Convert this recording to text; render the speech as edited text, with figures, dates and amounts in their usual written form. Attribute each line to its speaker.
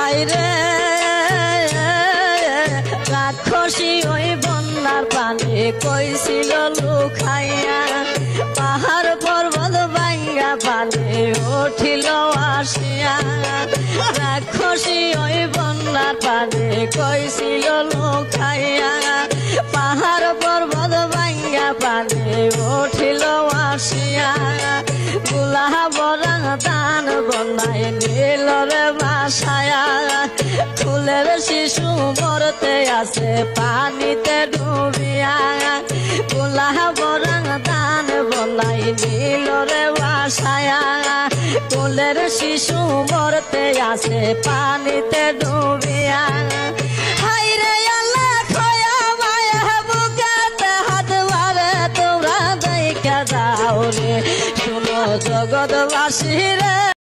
Speaker 1: হাইরে রাক্ষসী ওই বন্যার পানি কইছিল লুকাইয়া পাহাড় পর্বত ভাঙ্গা পানি উঠিল আসিয়া রাক্ষসী ওই বন্যার পানি কইছিল লুকাইয়া পাহাড় পর্বত ভাঙ্গা পানি উঠিল আসিয়া গুলা বরং দান বনাই নীল রে বাসায়া ফুলের শিশু মরতে আছে পানিতে ডুবিয়া গুলা বরং দান বনাই নীল রে বাসায়া ফুলের শিশু মরতে আছে পানিতে ডুবিয়া হাইরে আল্লাহ খয়া মায়া বুকেতে হাত মারে তোমরা দেখা দাও রে শুনো জগৎবাসী রে।